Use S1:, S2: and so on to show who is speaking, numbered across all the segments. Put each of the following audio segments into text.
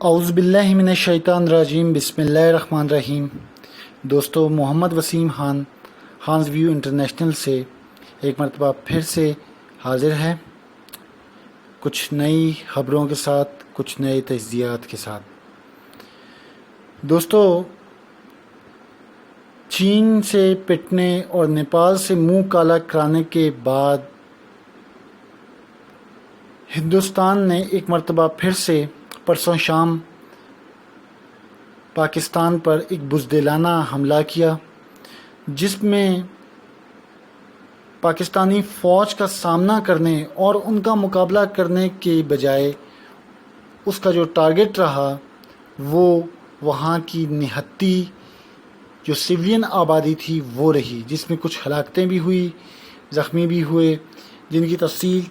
S1: اعوذ باللہ من الشیطان الرجیم بسم اللہ الرحمن الرحیم۔ دوستو، محمد وسیم خان خانز ویو انٹرنیشنل سے ایک مرتبہ پھر سے حاضر ہے، کچھ نئی خبروں کے ساتھ، کچھ نئے تجزیات کے ساتھ۔ دوستو، چین سے پٹنے اور نیپال سے منہ کالا کرانے کے بعد ہندوستان نے ایک مرتبہ پھر سے پرسوں شام پاکستان پر ایک بزدلانہ حملہ کیا، جس میں پاکستانی فوج کا سامنا کرنے اور ان کا مقابلہ کرنے کے بجائے اس کا جو ٹارگٹ رہا وہ وہاں کی نہتی جو سویلین آبادی تھی وہ رہی، جس میں کچھ ہلاکتیں بھی ہوئی، زخمی بھی ہوئے، جن کی تفصیل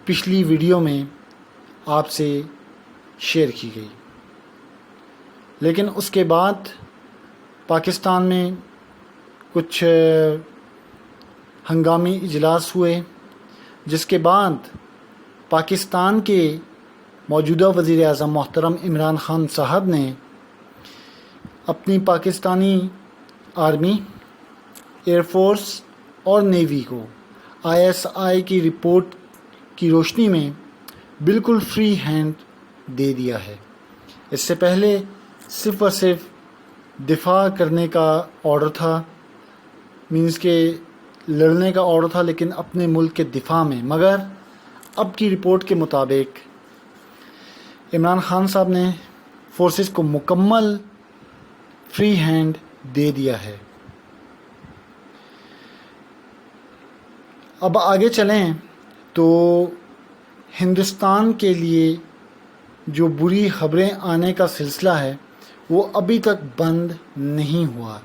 S1: پچھلی ویڈیو میں آپ سے شیئر کی گئی۔ لیکن اس کے بعد پاکستان میں کچھ ہنگامی اجلاس ہوئے، جس کے بعد پاکستان کے موجودہ وزیر اعظم محترم عمران خان صاحب نے اپنی پاکستانی آرمی، ایئر فورس اور نیوی کو ISI کی رپورٹ کی روشنی میں بالکل فری ہینڈ دے دیا ہے۔ اس سے پہلے صرف اور صرف دفاع کرنے کا آرڈر تھا، مینس کہ لڑنے کا آرڈر تھا، لیکن اپنے ملک کے دفاع میں۔ مگر اب کی رپورٹ کے مطابق عمران خان صاحب نے فورسز کو مکمل فری ہینڈ دے دیا ہے۔ اب آگے چلیں تو ہندوستان کے لیے جو بری خبریں آنے کا سلسلہ ہے وہ ابھی تک بند نہیں ہوا۔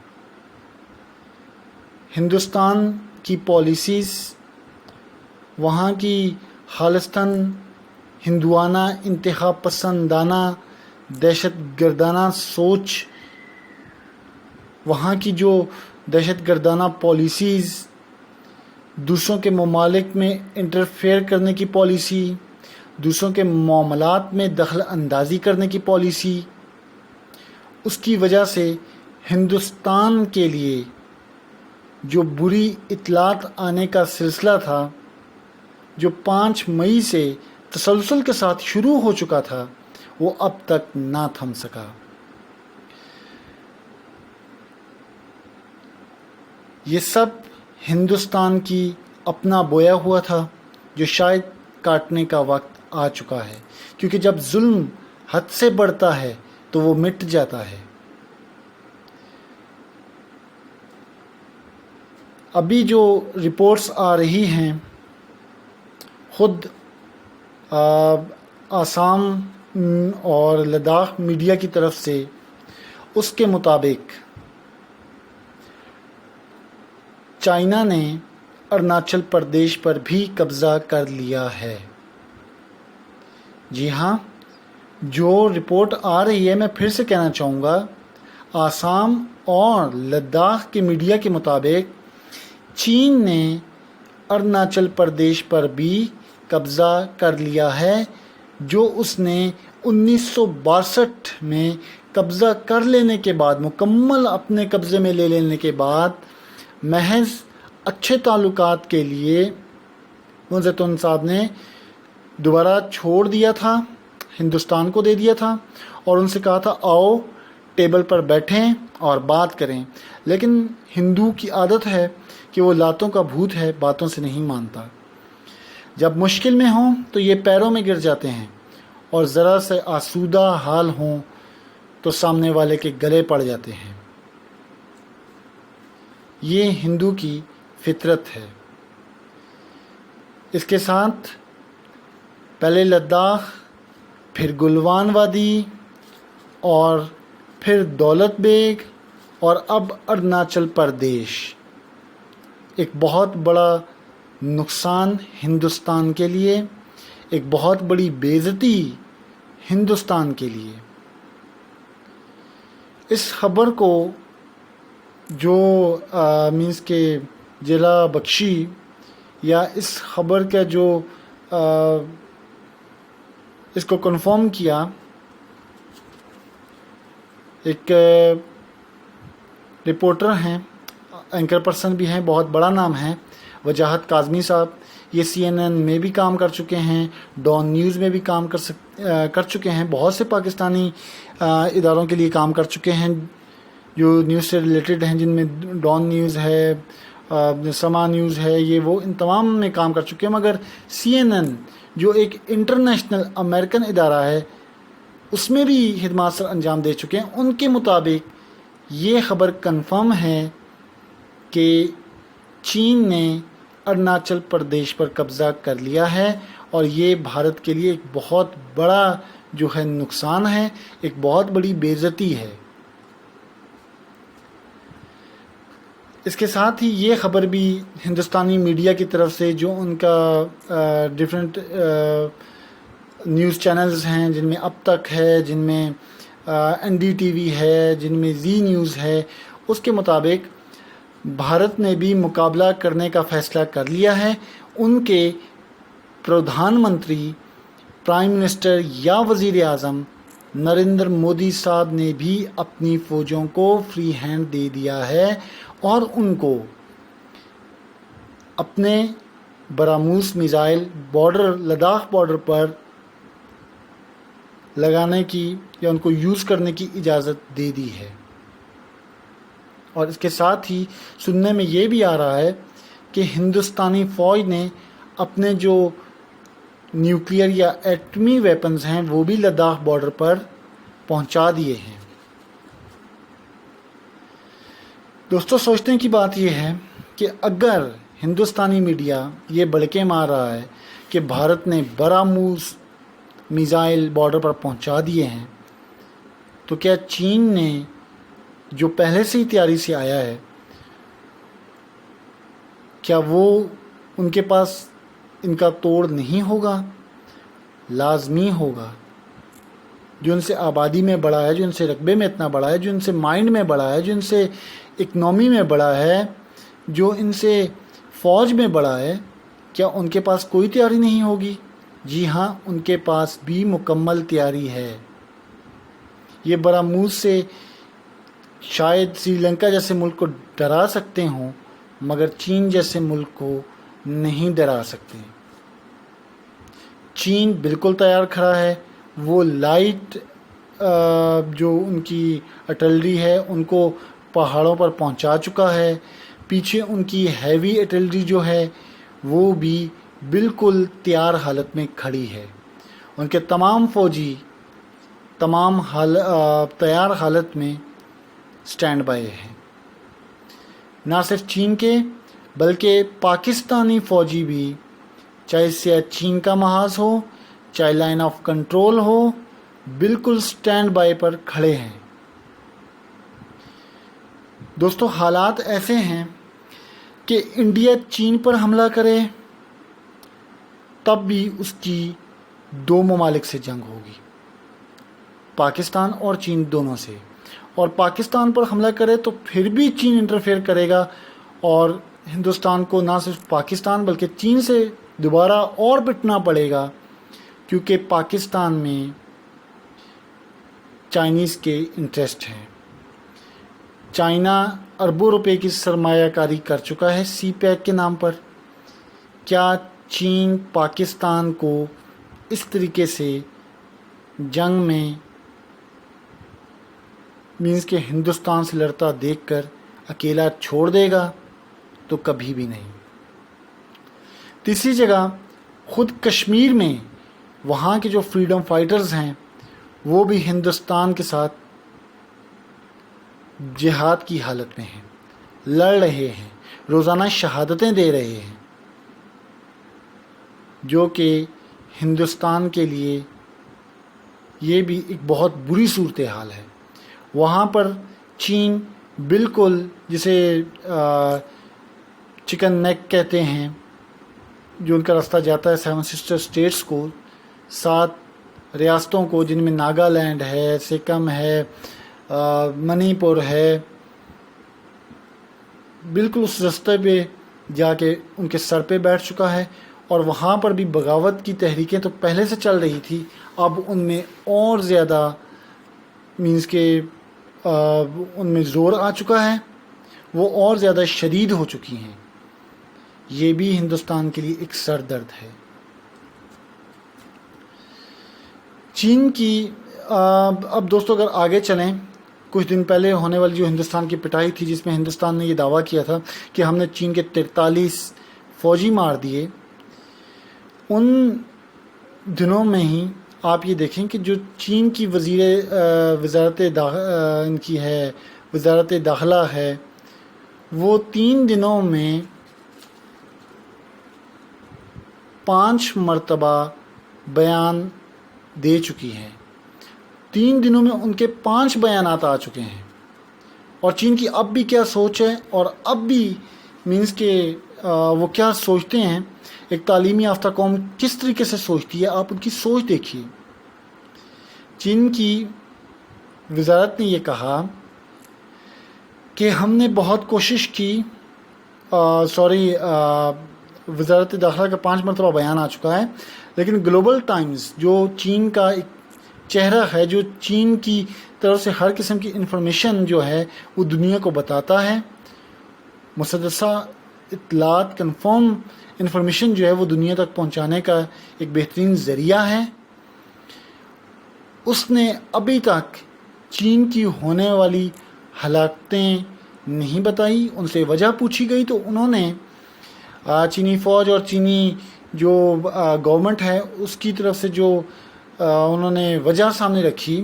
S1: ہندوستان کی پالیسیز، وہاں کی خالصتاً ہندوانہ، انتہا پسندانہ، دہشت گردانہ سوچ، وہاں کی جو دہشت گردانہ پالیسیز، دوسروں کے ممالک میں انٹرفیئر کرنے کی پالیسی، دوسروں کے معاملات میں دخل اندازی کرنے کی پالیسی، اس کی وجہ سے ہندوستان کے لیے جو بری اطلاعات آنے کا سلسلہ تھا، جو 5 مئی سے تسلسل کے ساتھ شروع ہو چکا تھا، وہ اب تک نہ تھم سکا۔ یہ سب ہندوستان کی اپنا بویا ہوا تھا، جو شاید کاٹنے کا وقت آ چکا ہے، کیونکہ جب ظلم حد سے بڑھتا ہے تو وہ مٹ جاتا ہے۔ ابھی جو رپورٹس آ رہی ہیں، خود آسام اور لداخ میڈیا کی طرف سے، اس کے مطابق چائنا نے اروناچل پردیش پر بھی قبضہ کر لیا ہے۔ جی ہاں، جو رپورٹ آ رہی ہے، میں پھر سے کہنا چاہوں گا، آسام اور لداخ کے میڈیا کے مطابق چین نے اروناچل پردیش پر بھی قبضہ کر لیا ہے، جو اس نے 1962 میں قبضہ کر لینے کے بعد، مکمل اپنے قبضے میں لے لینے کے بعد، محض اچھے تعلقات کے لیے منزتون صاحب نے دوبارہ چھوڑ دیا تھا، ہندوستان کو دے دیا تھا، اور ان سے کہا تھا آؤ ٹیبل پر بیٹھیں اور بات کریں۔ لیکن ہندو کی عادت ہے کہ وہ لاتوں کا بھوت ہے، باتوں سے نہیں مانتا۔ جب مشکل میں ہوں تو یہ پیروں میں گر جاتے ہیں، اور ذرا سے آسودہ حال ہوں تو سامنے والے کے گلے پڑ جاتے ہیں۔ یہ ہندو کی فطرت ہے۔ اس کے ساتھ پہلے لداخ، پھر گلوان وادی، اور پھر دولت بیگ، اور اب اروناچل پردیش، ایک بہت بڑا نقصان ہندوستان کے لیے، ایک بہت بڑی بے عزتی ہندوستان کے لیے۔ اس خبر کو جو مینس کہ جلا بخشی، یا اس خبر کا جو اس کو کنفرم کیا، ایک رپورٹر ہیں، اینکر پرسن بھی ہیں، بہت بڑا نام ہے وجاہت کاظمی صاحب. یہ CNN میں بھی کام کر چکے ہیں، ڈان نیوز میں بھی کام کر چکے ہیں، بہت سے پاکستانی اداروں کے لیے کام کر چکے ہیں جو نیوز سے ریلیٹڈ ہیں، جن میں ڈان نیوز ہے، سما نیوز ہے، یہ وہ ان تمام میں کام کر چکے ہیں. مگر CNN جو ایک انٹرنیشنل امریکن ادارہ ہے، اس میں بھی خدمات سر انجام دے چکے ہیں. ان کے مطابق یہ خبر کنفرم ہے کہ چین نے اروناچل پردیش پر قبضہ کر لیا ہے، اور یہ بھارت کے لیے ایک بہت بڑا جو ہے نقصان ہے، ایک بہت بڑی بے عزتی ہے. اس کے ساتھ ہی یہ خبر بھی ہندوستانی میڈیا کی طرف سے، جو ان کا ڈیفرنٹ نیوز چینلز ہیں، جن میں اب تک ہے، جن میں NDTV ہے، جن میں زی نیوز ہے، اس کے مطابق بھارت نے بھی مقابلہ کرنے کا فیصلہ کر لیا ہے. ان کے پردھان منتری، پرائم منسٹر یا وزیر اعظم نریندر مودی صاحب نے بھی اپنی فوجوں کو فری ہینڈ دے دیا ہے، اور ان کو اپنے براموس میزائل لداخ بارڈر پر لگانے کی یا ان کو یوز کرنے کی اجازت دے دی ہے. اور اس کے ساتھ ہی سننے میں یہ بھی آ رہا ہے کہ ہندوستانی فوج نے اپنے جو نیوکلیئر یا ایٹمی ویپنز ہیں وہ بھی لداخ بارڈر پر پہنچا دیے ہیں. دوستو، سوچنے کی بات یہ ہے کہ اگر ہندوستانی میڈیا یہ بڑکے مار رہا ہے کہ بھارت نے براموس میزائل بارڈر پر پہنچا دیے ہیں، تو کیا چین نے جو پہلے سے ہی تیاری سے آیا ہے، کیا وہ ان کے پاس ان کا توڑ نہیں ہوگا؟ لازمی ہوگا. جو ان سے آبادی میں بڑا ہے، جو ان سے رقبے میں اتنا بڑا ہے، جو ان سے مائنڈ میں بڑا ہے، جو ان سے اکنامی میں بڑا ہے، جو ان سے فوج میں بڑا ہے، کیا ان کے پاس کوئی تیاری نہیں ہوگی؟ جی ہاں، ان کے پاس بھی مکمل تیاری ہے. یہ براموس سے شاید سری لنکا جیسے ملک کو ڈرا سکتے ہوں، مگر چین جیسے ملک کو نہیں ڈرا سکتے. چین بالکل تیار کھڑا ہے. وہ لائٹ جو ان کی آرٹلری ہے ان کو پہاڑوں پر پہنچا چکا ہے. پیچھے ان کی ہیوی آرٹلری جو ہے وہ بھی بالکل تیار حالت میں کھڑی ہے. ان کے تمام فوجی تیار حالت میں سٹینڈ بائی ہیں. نہ صرف چین کے بلکہ پاکستانی فوجی بھی، چاہے سیاچین چین کا محاذ ہو، چاہے لائن آف کنٹرول ہو، بالکل سٹینڈ بائی پر کھڑے ہیں. دوستو، حالات ایسے ہیں کہ انڈیا چین پر حملہ کرے تب بھی اس کی دو ممالک سے جنگ ہوگی، پاکستان اور چین دونوں سے. اور پاکستان پر حملہ کرے تو پھر بھی چین انٹرفیئر کرے گا، اور ہندوستان کو نہ صرف پاکستان بلکہ چین سے دوبارہ اور پٹنا پڑے گا، کیونکہ پاکستان میں چائنیز کے انٹرسٹ ہیں. چائنا اربوں روپے کی سرمایہ کاری کر چکا ہے سی پیک کے نام پر. کیا چین پاکستان کو اس طریقے سے جنگ میں کہ ہندوستان سے لڑتا دیکھ کر اکیلا چھوڑ دے گا؟ تو کبھی بھی نہیں. تیسری جگہ، خود کشمیر میں وہاں کے جو فریڈم فائٹرز ہیں وہ بھی ہندوستان کے ساتھ جہاد کی حالت میں ہیں، لڑ رہے ہیں، روزانہ شہادتیں دے رہے ہیں، جو کہ ہندوستان کے لیے یہ بھی ایک بہت بری صورتحال ہے. وہاں پر چین بالکل جسے چکن نیک کہتے ہیں، جو ان کا راستہ جاتا ہے 7 سسٹر اسٹیٹس کو، 7 ریاستوں کو، جن میں ناگالینڈ ہے، سکم ہے، منی پور ہے، بالکل اس راستے پہ جا کے ان کے سر پہ بیٹھ چکا ہے. اور وہاں پر بھی بغاوت کی تحریکیں تو پہلے سے چل رہی تھی، اب ان میں اور زیادہ کہ ان میں زور آ چکا ہے، وہ اور زیادہ شدید ہو چکی ہیں۔ یہ بھی ہندوستان کے لیے ایک سر درد ہے۔ چین کی اب دوستو اگر آگے چلیں، کچھ دن پہلے ہونے والی جو ہندوستان کی پٹائی تھی، جس میں ہندوستان نے یہ دعویٰ کیا تھا کہ ہم نے چین کے 43 فوجی مار دیے، ان دنوں میں ہی آپ یہ دیکھیں کہ جو چین کی وزارت داخلہ ہے، وہ 3 دنوں میں 5 مرتبہ بیان دے چکی ہے۔ 3 دنوں میں ان کے 5 بیانات آ چکے ہیں، اور چین کی اب بھی کیا سوچ ہے، اور اب بھی مینس کہ وہ کیا سوچتے ہیں، ایک تعلیمی یافتہ قوم کس طریقے سے سوچتی ہے، آپ ان کی سوچ دیکھیے۔ چین کی وزارت نے یہ کہا کہ ہم نے بہت کوشش کی، وزارت داخلہ کا 5 مرتبہ بیان آ چکا ہے، لیکن گلوبل ٹائمز جو چین کا ایک چہرہ ہے، جو چین کی طرف سے ہر قسم کی انفارمیشن جو ہے وہ دنیا کو بتاتا ہے، مسدسہ اطلاعات کنفرم انفارمیشن جو ہے وہ دنیا تک پہنچانے کا ایک بہترین ذریعہ ہے، اس نے ابھی تک چین کی ہونے والی ہلاکتیں نہیں بتائی۔ ان سے وجہ پوچھی گئی تو انہوں نے چینی فوج اور چینی جو گورنمنٹ ہے اس کی طرف سے جو انہوں نے وجہ سامنے رکھی،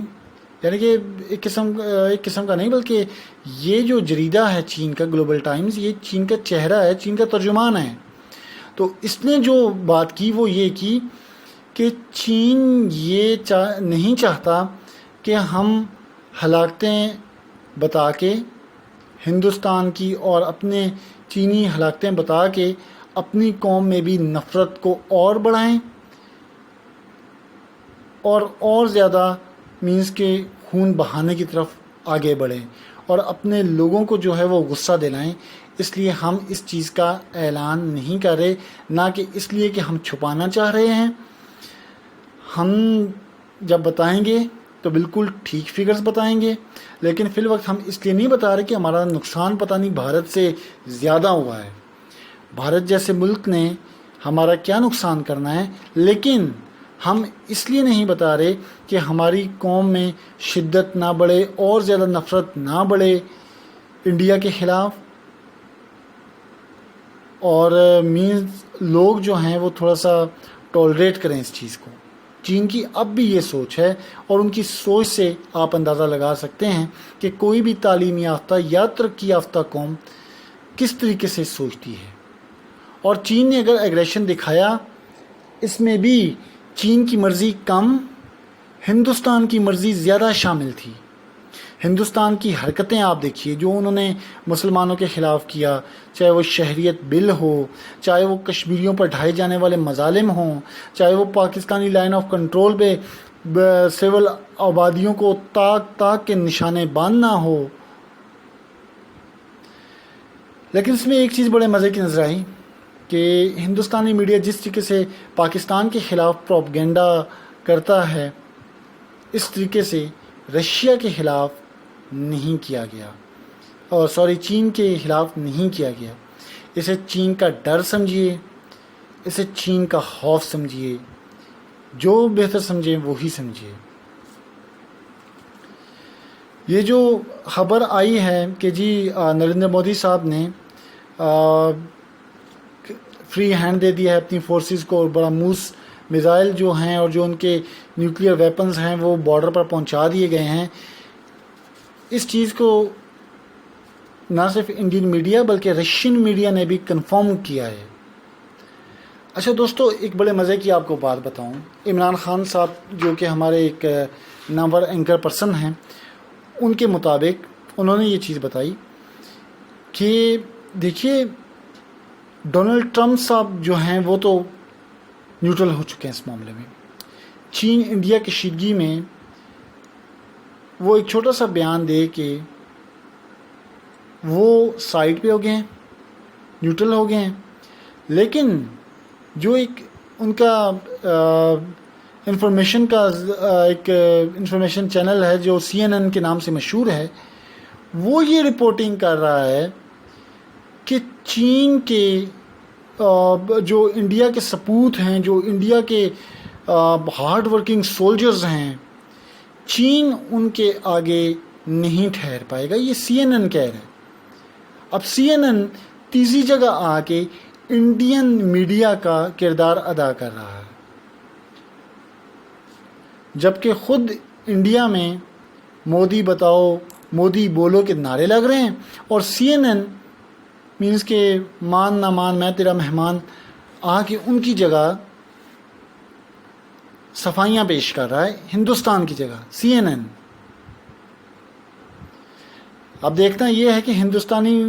S1: یعنی کہ ایک قسم کا نہیں، بلکہ یہ جو جریدہ ہے چین کا گلوبل ٹائمز، یہ چین کا چہرہ ہے، چین کا ترجمان ہے، تو اس نے جو بات کی وہ یہ کی کہ چین یہ نہیں چاہتا کہ ہم ہلاکتیں بتا کے ہندوستان کی اور اپنے چینی ہلاکتیں بتا کے اپنی قوم میں بھی نفرت کو اور بڑھائیں اور زیادہ مینس کے خون بہانے کی طرف آگے بڑھیں اور اپنے لوگوں کو جو ہے وہ غصہ دلائیں۔ اس لیے ہم اس چیز کا اعلان نہیں کر رہے، نہ کہ اس لیے کہ ہم چھپانا چاہ رہے ہیں۔ ہم جب بتائیں گے تو بالکل ٹھیک فگرز بتائیں گے، لیکن فی الوقت ہم اس لیے نہیں بتا رہے کہ ہمارا نقصان پتہ نہیں بھارت سے زیادہ ہوا ہے، بھارت جیسے ملک نے ہمارا کیا نقصان کرنا ہے، لیکن ہم اس لیے نہیں بتا رہے کہ ہماری قوم میں شدت نہ بڑھے اور زیادہ نفرت نہ بڑھے انڈیا کے خلاف، اور مینز لوگ جو ہیں وہ تھوڑا سا ٹولریٹ کریں اس چیز کو۔ چین کی اب بھی یہ سوچ ہے، اور ان کی سوچ سے آپ اندازہ لگا سکتے ہیں کہ کوئی بھی تعلیم یافتہ یا ترقی یافتہ قوم کس طریقے سے سوچتی ہے۔ اور چین نے اگر ایگریشن دکھایا، اس میں بھی چین کی مرضی کم، ہندوستان کی مرضی زیادہ شامل تھی۔ ہندوستان کی حرکتیں آپ دیکھیے جو انہوں نے مسلمانوں کے خلاف کیا، چاہے وہ شہریت بل ہو، چاہے وہ کشمیریوں پر ڈھائے جانے والے مظالم ہوں، چاہے وہ پاکستانی لائن آف کنٹرول پہ سول آبادیوں کو تاک کے نشانے باندھنا ہو۔ لیکن اس میں ایک چیز بڑے مزے کی نظر آئی کہ ہندوستانی میڈیا جس طریقے سے پاکستان کے خلاف پروپیگنڈا کرتا ہے، اس طریقے سے رشیا کے خلاف نہیں کیا گیا، اور چین کے خلاف نہیں کیا گیا۔ اسے چین کا ڈر سمجھیے، اسے چین کا خوف سمجھیے، جو بہتر سمجھیں وہی سمجھیے۔ یہ جو خبر آئی ہے کہ جی نریندر مودی صاحب نے فری ہینڈ دے دیا ہے اپنی فورسز کو، اور براموس میزائل جو ہیں اور جو ان کے نیوکلیئر ویپنز ہیں وہ بارڈر پر پہنچا دیے گئے ہیں، اس چیز کو نہ صرف انڈین میڈیا بلکہ رشین میڈیا نے بھی کنفرم کیا ہے۔ اچھا دوستو، ایک بڑے مزے کی آپ کو بات بتاؤں، عمران خان صاحب جو کہ ہمارے ایک نامور اینکر پرسن ہیں، ان کے مطابق انہوں نے یہ چیز بتائی کہ دیکھیے ڈونلڈ ٹرمپ صاحب جو ہیں وہ تو نیوٹرل ہو چکے ہیں اس معاملے میں۔ چین انڈیا کشیدگی میں وہ ایک چھوٹا سا بیان دے کے وہ سائڈ پہ ہو گئے ہیں، نیوٹرل ہو گئے ہیں، لیکن جو ایک ان کا انفارمیشن کا ایک انفارمیشن چینل ہے جو CNN کے نام سے مشہور ہے، وہ یہ رپورٹنگ کر رہا ہے کہ چین کے جو انڈیا کے سپوت ہیں، جو انڈیا کے ہارڈ ورکنگ سولجرز ہیں، چین ان کے آگے نہیں ٹھہر پائے گا. یہ CNN کہہ رہے ہیں. اب CNN تیسری جگہ آ کے انڈین میڈیا کا کردار ادا کر رہا ہے، جبکہ خود انڈیا میں مودی بتاؤ، مودی بولو کے نعرے لگ رہے ہیں، اور CNN مینس کہ مان نہ مان میں تیرا مہمان آ کے ان کی جگہ صفائیاں پیش کر رہا ہے ہندوستان کی جگہ CNN. اب دیکھنا یہ ہے کہ ہندوستانی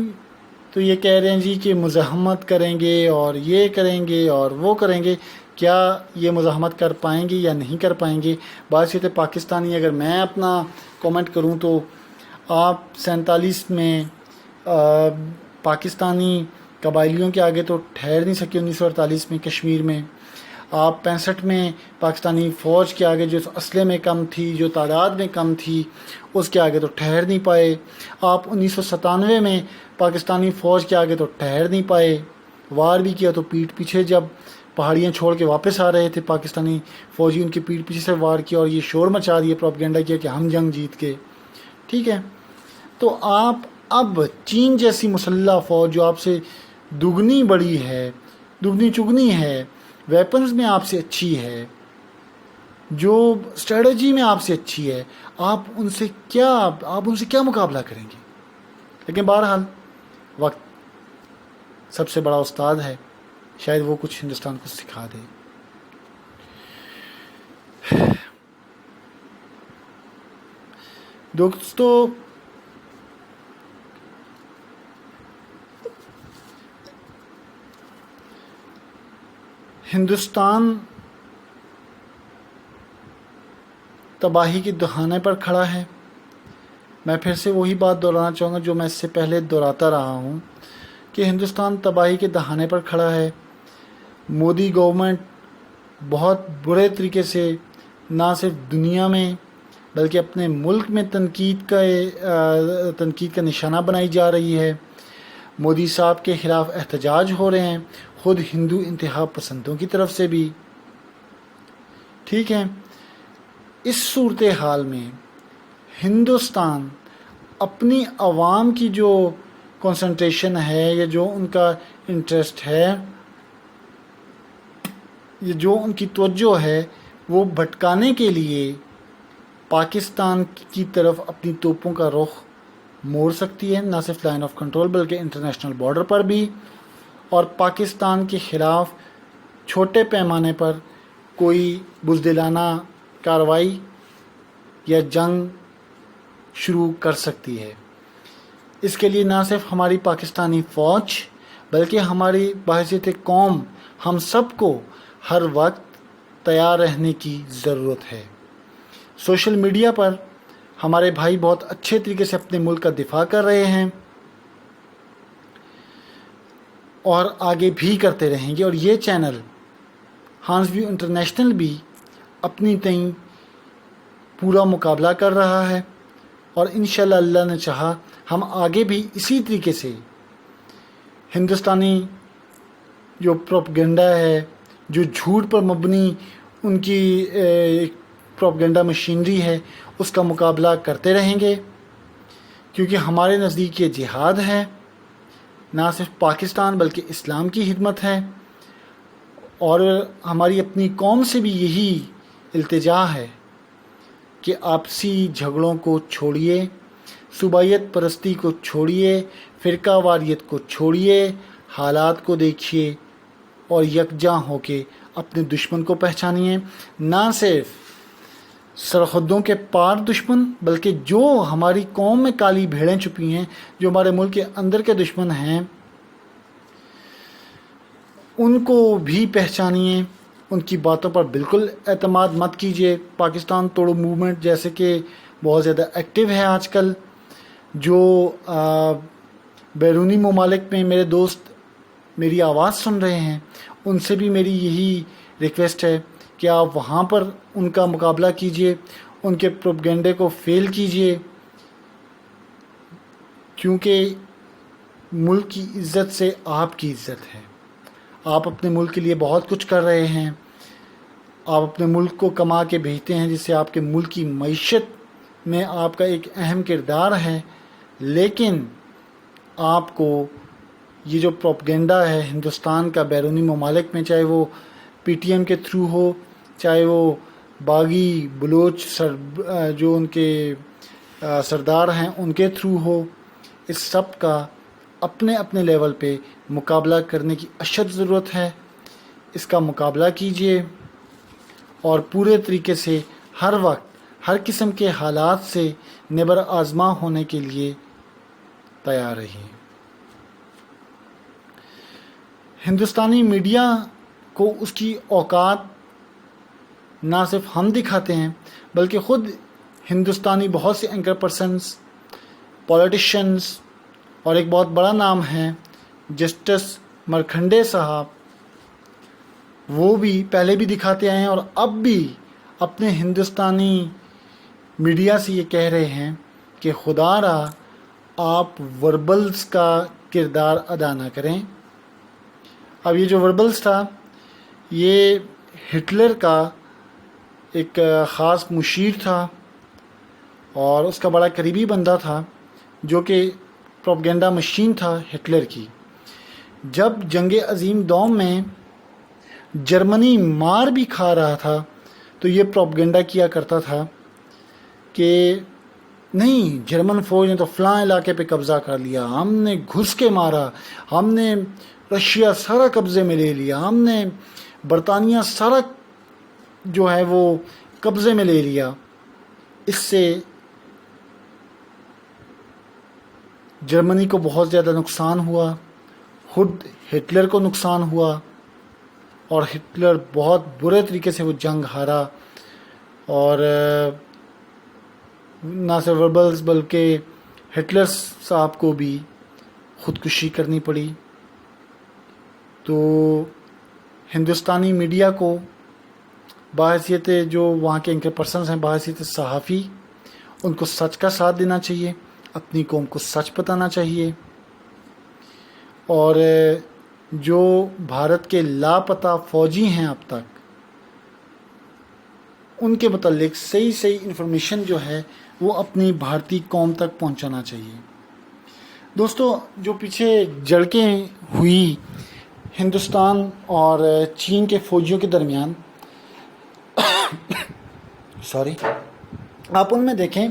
S1: تو یہ کہہ رہے ہیں جی کہ مزاحمت کریں گے اور یہ کریں گے اور وہ کریں گے. کیا یہ مزاحمت کر پائیں گے یا نہیں کر پائیں گے؟ بات یہ پاکستانی، اگر میں اپنا کومنٹ کروں تو آپ 47 میں پاکستانی قبائلیوں کے آگے تو ٹھہر نہیں سکے. 1948 میں کشمیر میں آپ 65 میں پاکستانی فوج کے آگے جو اسلحے میں کم تھی، جو تعداد میں کم تھی، اس کے آگے تو ٹھہر نہیں پائے. آپ 1997 میں پاکستانی فوج کے آگے تو ٹھہر نہیں پائے. وار بھی کیا تو پیٹھ پیچھے، جب پہاڑیاں چھوڑ کے واپس آ رہے تھے پاکستانی فوجی، ان کی پیٹھ پیچھے سے وار کیا اور یہ شور مچا دیا، پروپیگنڈا کیا کہ ہم جنگ جیت کے. ٹھیک ہے، تو آپ اب چین جیسی مسلح فوج جو آپ سے دگنی بڑی ہے، دگنی چگنی ہے، ویپنز میں آپ سے اچھی ہے، جو اسٹریٹجی میں آپ سے اچھی ہے، آپ ان سے کیا مقابلہ کریں گے؟ لیکن بہرحال وقت سب سے بڑا استاد ہے، شاید وہ کچھ ہندوستان کو سکھا دے. دوستو، ہندوستان تباہی کے دہانے پر کھڑا ہے. میں پھر سے وہی بات دہرانا چاہوں گا جو میں اس سے پہلے دہراتا رہا ہوں کہ ہندوستان تباہی کے دہانے پر کھڑا ہے. مودی گورنمنٹ بہت برے طریقے سے نہ صرف دنیا میں بلکہ اپنے ملک میں تنقید کا نشانہ بنائی جا رہی ہے. مودی صاحب کے خلاف احتجاج ہو رہے ہیں، خود ہندو انتہا پسندوں کی طرف سے بھی. ٹھیک ہے، اس صورتحال میں ہندوستان اپنی عوام کی جو کنسنٹریشن ہے یا جو ان کا انٹرسٹ ہے یا جو ان کی توجہ ہے، وہ بھٹکانے کے لیے پاکستان کی طرف اپنی توپوں کا رخ موڑ سکتی ہے، نہ صرف لائن آف کنٹرول بلکہ انٹرنیشنل بارڈر پر بھی، اور پاکستان کے خلاف چھوٹے پیمانے پر کوئی بزدلانہ کارروائی یا جنگ شروع کر سکتی ہے. اس کے لیے نہ صرف ہماری پاکستانی فوج بلکہ ہماری بحیثیت قوم ہم سب کو ہر وقت تیار رہنے کی ضرورت ہے. سوشل میڈیا پر ہمارے بھائی بہت اچھے طریقے سے اپنے ملک کا دفاع کر رہے ہیں اور آگے بھی کرتے رہیں گے، اور یہ چینل ہانس ویو انٹرنیشنل بھی اپنی تئیں پورا مقابلہ کر رہا ہے، اور انشاءاللہ اللہ نے چاہا ہم آگے بھی اسی طریقے سے ہندوستانی جو پروپیگنڈا ہے، جو جھوٹ پر مبنی ان کی پروپیگنڈا مشینری ہے، اس کا مقابلہ کرتے رہیں گے. کیونکہ ہمارے نزدیک یہ جہاد ہے، نہ صرف پاکستان بلکہ اسلام کی خدمت ہے، اور ہماری اپنی قوم سے بھی یہی التجا ہے کہ آپسی جھگڑوں کو چھوڑیے، صوبائیت پرستی کو چھوڑیے، فرقہ واریت کو چھوڑیے، حالات کو دیکھیے اور یکجاں ہو کے اپنے دشمن کو پہچانیے. نہ صرف سرحدوں کے پار دشمن بلکہ جو ہماری قوم میں کالی بھیڑیں چھپی ہیں، جو ہمارے ملک کے اندر کے دشمن ہیں، ان کو بھی پہچانیے. ان کی باتوں پر بالکل اعتماد مت کیجیے. پاکستان توڑو موومنٹ جیسے کہ بہت زیادہ ایکٹیو ہے آج کل. جو بیرونی ممالک میں میرے دوست میری آواز سن رہے ہیں، ان سے بھی میری یہی ریکویسٹ ہے کہ آپ وہاں پر ان کا مقابلہ کیجئے، ان کے پروپیگنڈے کو فیل کیجئے، کیونکہ ملک کی عزت سے آپ کی عزت ہے۔ آپ اپنے ملک کے لیے بہت کچھ کر رہے ہیں، آپ اپنے ملک کو کما کے بھیجتے ہیں، جس سے آپ کے ملک کی معیشت میں آپ کا ایک اہم کردار ہے، لیکن آپ کو یہ جو پروپیگنڈا ہے ہندوستان کا بیرونی ممالک میں، چاہے وہ پی ٹی ایم کے تھرو ہو، چاہے وہ باغی بلوچ جو ان کے سردار ہیں ان کے تھرو ہو، اس سب کا اپنے اپنے لیول پہ مقابلہ کرنے کی اشد ضرورت ہے۔ اس کا مقابلہ کیجئے اور پورے طریقے سے ہر وقت ہر قسم کے حالات سے نبر آزما ہونے کے لیے تیار رہیے۔ ہندوستانی میڈیا کو اس کی اوقات نہ صرف ہم دکھاتے ہیں، بلکہ خود ہندوستانی بہت سے اینکر پرسنز، پولیٹیشنز، اور ایک بہت بڑا نام ہے جسٹس مرکھنڈے صاحب، وہ بھی پہلے بھی دکھاتے آئے ہیں اور اب بھی اپنے ہندوستانی میڈیا سے یہ کہہ رہے ہیں کہ خدا را آپ وربلز کا کردار ادا نہ کریں۔ اب یہ جو وربلز تھا، یہ ہٹلر کا ایک خاص مشیر تھا اور اس کا بڑا قریبی بندہ تھا، جو کہ پروپیگنڈا مشین تھا ہٹلر کی۔ جب جنگ عظیم دوم میں جرمنی مار بھی کھا رہا تھا تو یہ پروپیگنڈا کیا کرتا تھا کہ نہیں، جرمن فوج نے تو فلاں علاقے پہ قبضہ کر لیا، ہم نے گھس کے مارا، ہم نے رشیا سارا قبضے میں لے لیا، ہم نے برطانیہ سارا جو ہے وہ قبضے میں لے لیا۔ اس سے جرمنی کو بہت زیادہ نقصان ہوا، خود ہٹلر کو نقصان ہوا، اور ہٹلر بہت برے طریقے سے وہ جنگ ہارا، اور نہ صرف وربلز بلکہ ہٹلر صاحب کو بھی خودکشی کرنی پڑی۔ تو ہندوستانی میڈیا کو بحیثیت جو وہاں کے اینکر پرسنز ہیں، بحیثیت صحافی، ان کو سچ کا ساتھ دینا چاہیے، اپنی قوم کو سچ بتانا چاہیے، اور جو بھارت کے لاپتہ فوجی ہیں اب تک، ان کے متعلق صحیح انفارمیشن جو ہے وہ اپنی بھارتی قوم تک پہنچانا چاہیے۔ دوستو، جو پیچھے جھڑپیں ہوئی ہندوستان اور چین کے فوجیوں کے درمیان آپ ان میں دیکھیں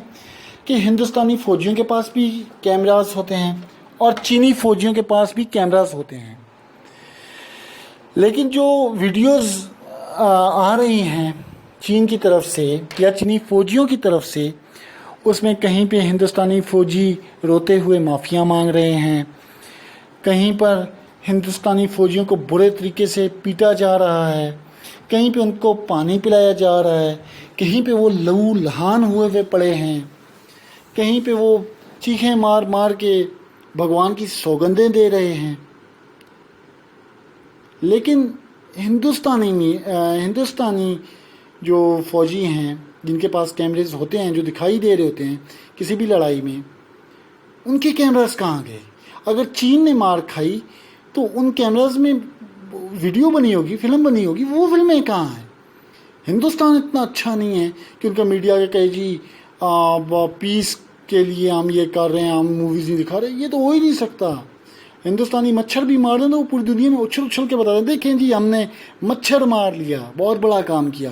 S1: کہ ہندوستانی فوجیوں کے پاس بھی کیمراز ہوتے ہیں اور چینی فوجیوں کے پاس بھی کیمراز ہوتے ہیں، لیکن جو ویڈیوز آ رہی ہیں چین کی طرف سے یا چینی فوجیوں کی طرف سے، اس میں کہیں پہ ہندوستانی فوجی روتے ہوئے معافیاں مانگ رہے ہیں، کہیں پر ہندوستانی فوجیوں کو برے طریقے سے پیٹا جا رہا ہے، کہیں پہ ان کو پانی پلایا جا رہا ہے، کہیں پہ وہ لہو لہان ہوئے پڑے ہیں، کہیں پہ وہ چیخیں مار مار کے بھگوان کی سوگندیں دے رہے ہیں۔ لیکن ہندوستانی جو فوجی ہیں جن کے پاس کیمرز ہوتے ہیں، جو دکھائی دے رہے ہوتے ہیں کسی بھی لڑائی میں، ان کے کیمراز کہاں گئے؟ اگر چین نے مار کھائی تو ان کیمراز میں ویڈیو بنی ہوگی، فلم بنی ہوگی، وہ فلمیں کہاں ہیں؟ ہندوستان اتنا اچھا نہیں ہے کہ ان کا میڈیا کے کہے جی پیس کے لیے ہم یہ کر رہے ہیں، ہم موویز نہیں دکھا رہے، یہ تو ہو ہی نہیں سکتا۔ ہندوستانی مچھر بھی مار دیں تو وہ پوری دنیا میں اچھل اچھل کے بتا دیں، دیکھیں جی ہم نے مچھر مار لیا، بہت بڑا کام کیا،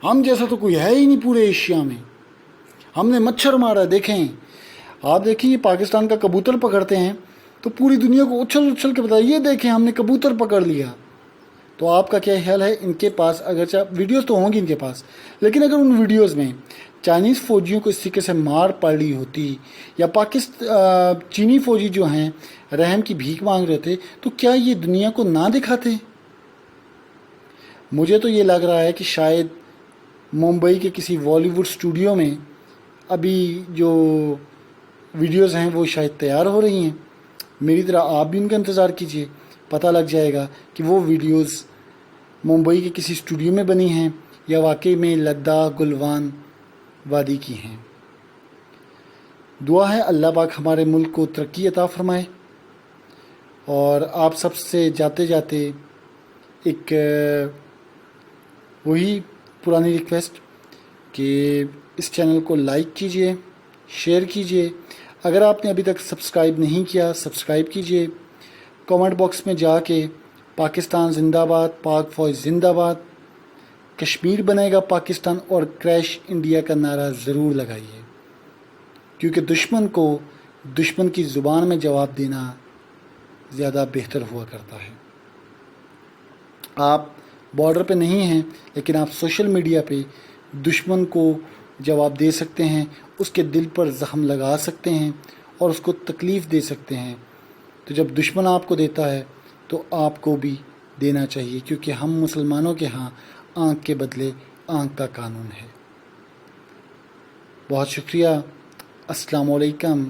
S1: ہم جیسا تو کوئی ہے ہی نہیں پورے ایشیا میں، ہم نے مچھر مارا۔ دیکھیں، آپ دیکھیں یہ پاکستان کا کبوتر پکڑتے ہیں تو پوری دنیا کو اچھل اچھل کے بتایا، یہ دیکھیں ہم نے کبوتر پکڑ لیا۔ تو آپ کا کیا خیال ہے؟ ان کے پاس اگرچہ ویڈیوز تو ہوں گی ان کے پاس، لیکن اگر ان ویڈیوز میں چائنیز فوجیوں کو اس طریقے سے مار پڑ رہی ہوتی یا چینی فوجی جو ہیں رحم کی بھیک مانگ رہے تھے، تو کیا یہ دنیا کو نہ دکھاتے؟ مجھے تو یہ لگ رہا ہے کہ شاید ممبئی کے کسی بالی ووڈ اسٹوڈیو میں ابھی جو ویڈیوز ہیں وہ شاید تیار ہو رہی ہیں۔ میری طرح آپ بھی ان کا انتظار کیجئے، پتہ لگ جائے گا کہ وہ ویڈیوز ممبئی کے کسی اسٹوڈیو میں بنی ہیں یا واقعی میں لداخ گلوان وادی کی ہیں۔ دعا ہے اللہ پاک ہمارے ملک کو ترقی عطا فرمائے۔ اور آپ سب سے جاتے جاتے ایک وہی پرانی ریکویسٹ کہ اس چینل کو لائک کیجئے، شیئر کیجئے، اگر آپ نے ابھی تک سبسکرائب نہیں کیا سبسکرائب کیجئے، کامنٹ باکس میں جا کے پاکستان زندہ باد، پاک فوج زندہ باد، کشمیر بنے گا پاکستان اور کریش انڈیا کا نعرہ ضرور لگائیے، کیونکہ دشمن کو دشمن کی زبان میں جواب دینا زیادہ بہتر ہوا کرتا ہے۔ آپ بارڈر پہ نہیں ہیں لیکن آپ سوشل میڈیا پہ دشمن کو جواب دے سکتے ہیں، اس کے دل پر زخم لگا سکتے ہیں اور اس کو تکلیف دے سکتے ہیں۔ تو جب دشمن آپ کو دیتا ہے تو آپ کو بھی دینا چاہیے، کیونکہ ہم مسلمانوں کے ہاں آنکھ کے بدلے آنکھ کا قانون ہے۔ بہت شکریہ۔ السلام علیکم۔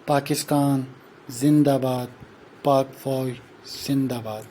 S1: پاکستان زندہ باد، پاک فوج زندہ باد۔